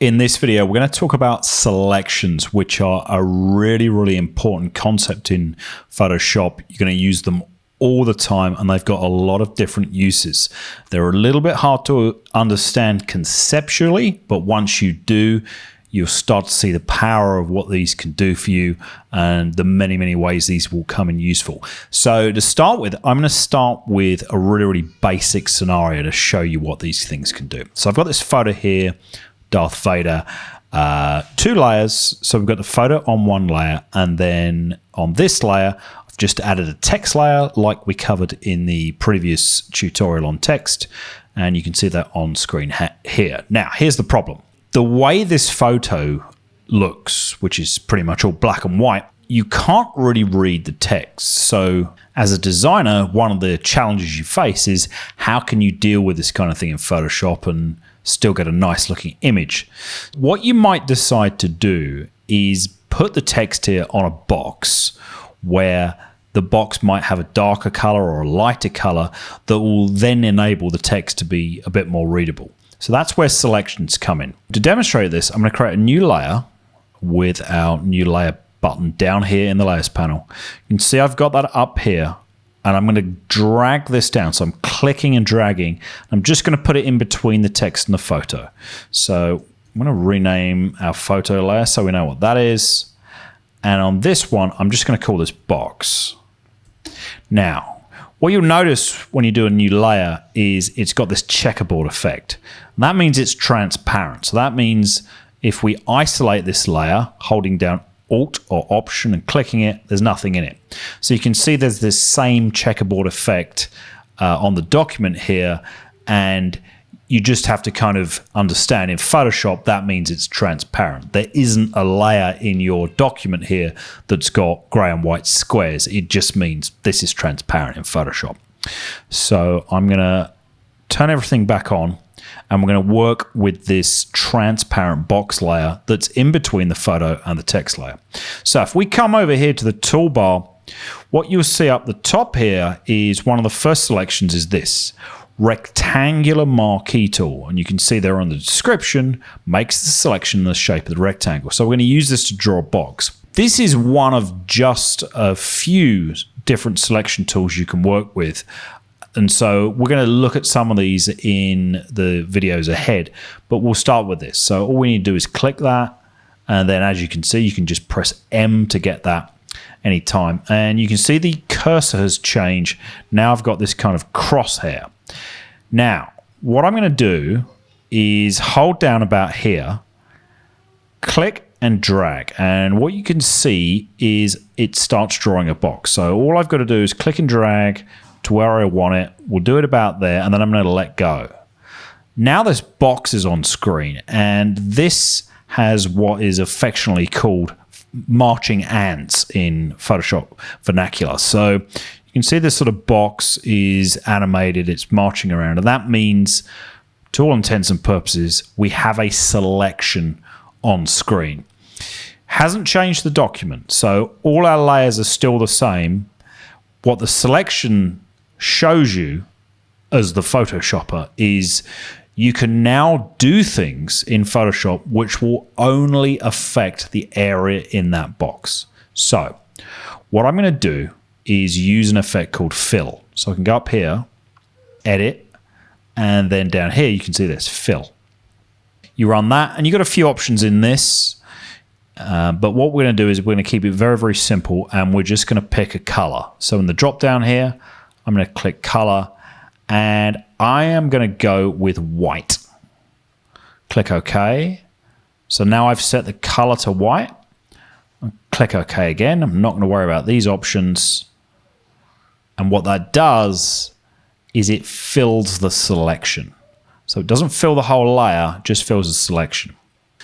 In this video, we're going to talk about selections, which are a really, really important concept in Photoshop. You're going to use them all the time, and they've got a lot of different uses. They're a little bit hard to understand conceptually, but once you do, you'll start to see the power of what these can do for you and the many, many ways these will come in useful. So to start with, I'm going to start with a really, really basic scenario to show you what these things can do. So I've got this photo here, Darth Vader, 2 layers. So we've got the photo on one layer, and then on this layer, I've just added a text layer like we covered in the previous tutorial on text, and you can see that on screen here. Now, here's the problem. The way this photo looks, which is pretty much all black and white, you can't really read the text. So as a designer, one of the challenges you face is how can you deal with this kind of thing in Photoshop and still get a nice looking image? What you might decide to do is put the text here on a box where the box might have a darker color or a lighter color that will then enable the text to be a bit more readable. So that's where selections come in. To demonstrate this, I'm going to create a new layer with our new layer button down here in the layers panel. You can see I've got that up here, and I'm going to drag this down. So I'm clicking and dragging. I'm just going to put it in between the text and the photo. So I'm going to rename our photo layer so we know what that is. And on this one, I'm just going to call this box. Now, what you'll notice when you do a new layer is it's got this checkerboard effect. And that means it's transparent. So that means if we isolate this layer, holding down Alt or Option and clicking it, there's nothing in it. So you can see there's this same checkerboard effect on the document here, and you just have to kind of understand in Photoshop that means it's transparent. There isn't a layer in your document here that's got gray and white squares. It just means this is transparent in Photoshop. So I'm going to turn everything back on, and we're going to work with this transparent box layer that's in between the photo and the text layer. So if we come over here to the toolbar, what you'll see up the top here is one of the first selections is this rectangular marquee tool, and you can see there on the description makes the selection in the shape of the rectangle. So we're going to use this to draw a box. This is one of just a few different selection tools you can work with, and so we're going to look at some of these in the videos ahead, but we'll start with this. So all we need to do is click that, and then as you can see, you can just press M to get that anytime, and you can see the cursor has changed. Now I've got this kind of crosshair. Now, what I'm going to do is hold down about here, click and drag, and what you can see is it starts drawing a box. So all I've got to do is click and drag to where I want it. We'll do it about there, and then I'm going to let go. Now this box is on screen, and this has what is affectionately called marching ants in Photoshop vernacular. So you can see this sort of box is animated, it's marching around, and that means, to all intents and purposes, we have a selection on screen. Hasn't changed the document, so all our layers are still the same. What the selection shows you as the Photoshopper is you can now do things in Photoshop which will only affect the area in that box. So what I'm going to do is use an effect called fill. So I can go up here, edit, and then down here you can see this, fill. You run that, and you've got a few options in this, but what we're going to do is we're going to keep it very, very simple, and we're just going to pick a color. So in the drop down here, I'm going to click color, and I am going to go with white. Click OK. So now I've set the color to white. Click OK again. I'm not going to worry about these options. And what that does is it fills the selection. So it doesn't fill the whole layer, just fills the selection.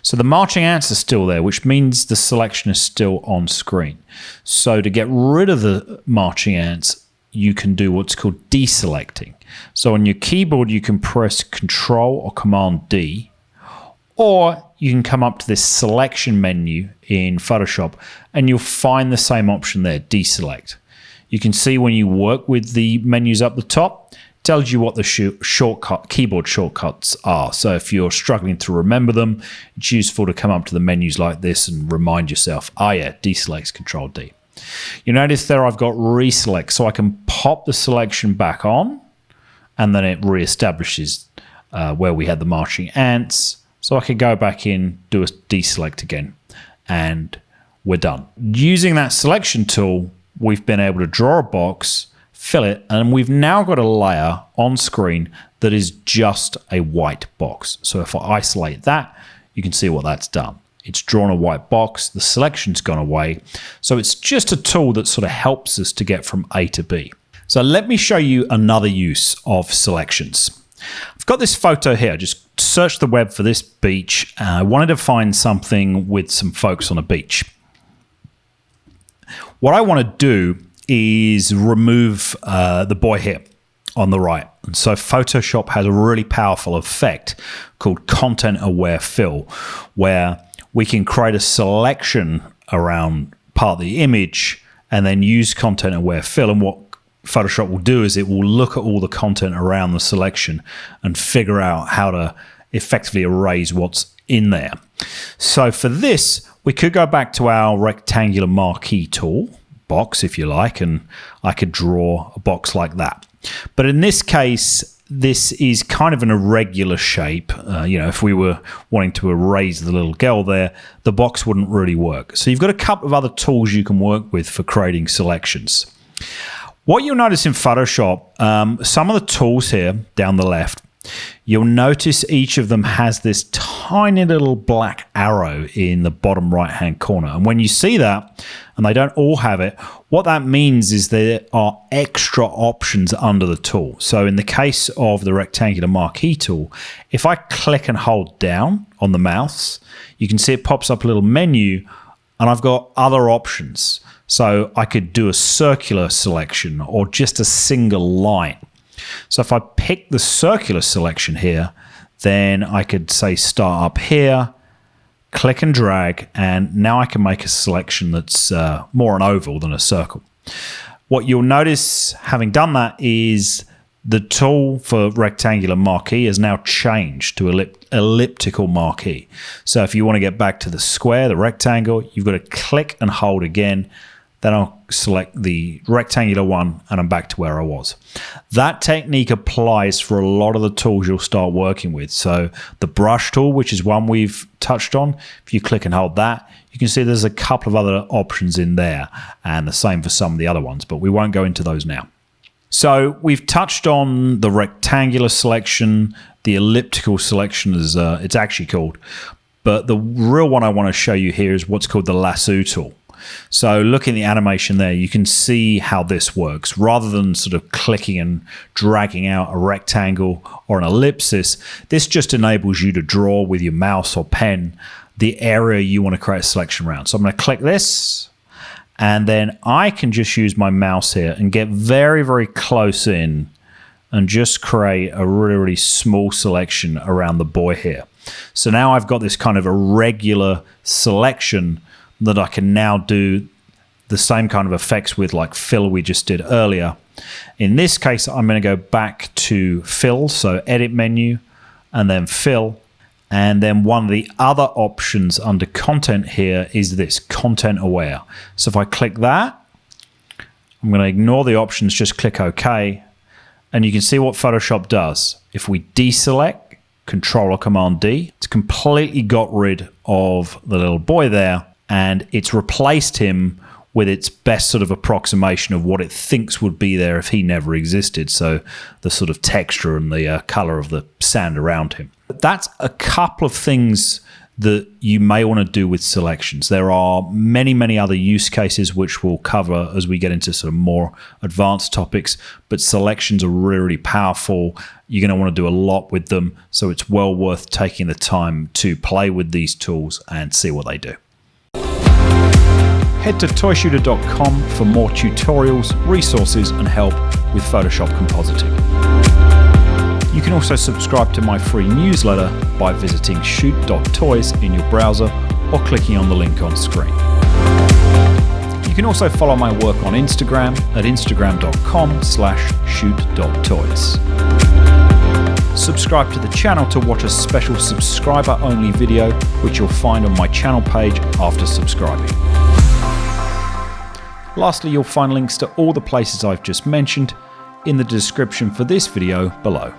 So the marching ants are still there, which means the selection is still on screen. So to get rid of the marching ants, you can do what's called deselecting. So on your keyboard, you can press Control or Command D, or you can come up to this selection menu in Photoshop and you'll find the same option there, deselect. You can see when you work with the menus up the top, tells you what the keyboard shortcuts are. So if you're struggling to remember them, it's useful to come up to the menus like this and remind yourself, oh yeah, deselect's Control D. You notice there I've got reselect, so I can pop the selection back on, and then it reestablishes where we had the marching ants. So I could go back in, do a deselect again, and we're done. Using that selection tool, we've been able to draw a box, fill it, and we've now got a layer on screen that is just a white box. So if I isolate that, you can see what that's done. It's drawn a white box, the selection's gone away. So it's just a tool that sort of helps us to get from A to B. So let me show you another use of selections. I've got this photo here. I just searched the web for this beach. I wanted to find something with some folks on a beach. What I want to do is remove the boy here on the right. And so Photoshop has a really powerful effect called Content Aware Fill, where we can create a selection around part of the image and then use Content Aware Fill. And what Photoshop will do is it will look at all the content around the selection and figure out how to effectively erase what's in there. So for this, we could go back to our rectangular marquee tool, box if you like, and I could draw a box like that. But in this case, this is kind of an irregular shape. If we were wanting to erase the little girl there, the box wouldn't really work. So you've got a couple of other tools you can work with for creating selections. What you'll notice in Photoshop, some of the tools here down the left, you'll notice each of them has this tiny little black arrow in the bottom right hand corner. And when you see that, and they don't all have it, what that means is there are extra options under the tool. So in the case of the rectangular marquee tool, if I click and hold down on the mouse, you can see it pops up a little menu and I've got other options. So I could do a circular selection or just a single line. So if I pick the circular selection here, then I could say start up here, click and drag, and now I can make a selection that's more an oval than a circle. What you'll notice having done that is the tool for rectangular marquee has now changed to elliptical marquee. So if you want to get back to the square, the rectangle, you've got to click and hold again. Then I'll select the rectangular one and I'm back to where I was. That technique applies for a lot of the tools you'll start working with. So the brush tool, which is one we've touched on, if you click and hold that, you can see there's a couple of other options in there, and the same for some of the other ones, but we won't go into those now. So we've touched on the rectangular selection, the elliptical selection as it's actually called, but the real one I want to show you here is what's called the Lasso Tool. So look in the animation there, you can see how this works. Rather than sort of clicking and dragging out a rectangle or an ellipsis, this just enables you to draw with your mouse or pen the area you want to create a selection around. So I'm going to click this, and then I can just use my mouse here and get very, very close in and just create a really, really small selection around the boy here. So now I've got this kind of irregular selection that I can now do the same kind of effects with, like fill we just did earlier. In this case, I'm going to go back to fill, so edit menu, and then fill. And then one of the other options under content here is this, content aware. So if I click that, I'm going to ignore the options, just click OK. And you can see what Photoshop does. If we deselect, Control or Command D, it's completely got rid of the little boy there, and it's replaced him with its best sort of approximation of what it thinks would be there if he never existed. So the sort of texture and the color of the sand around him. That's a couple of things that you may want to do with selections. There are many, many other use cases which we'll cover as we get into sort of more advanced topics, but selections are really, really powerful. You're going to want to do a lot with them. So it's well worth taking the time to play with these tools and see what they do. Head to ToyShooter.com for more tutorials, resources, and help with Photoshop compositing. You can also subscribe to my free newsletter by visiting shoot.toys in your browser or clicking on the link on screen. You can also follow my work on Instagram at instagram.com/shoot.toys. Subscribe to the channel to watch a special subscriber-only video, which you'll find on my channel page after subscribing. Lastly, you'll find links to all the places I've just mentioned in the description for this video below.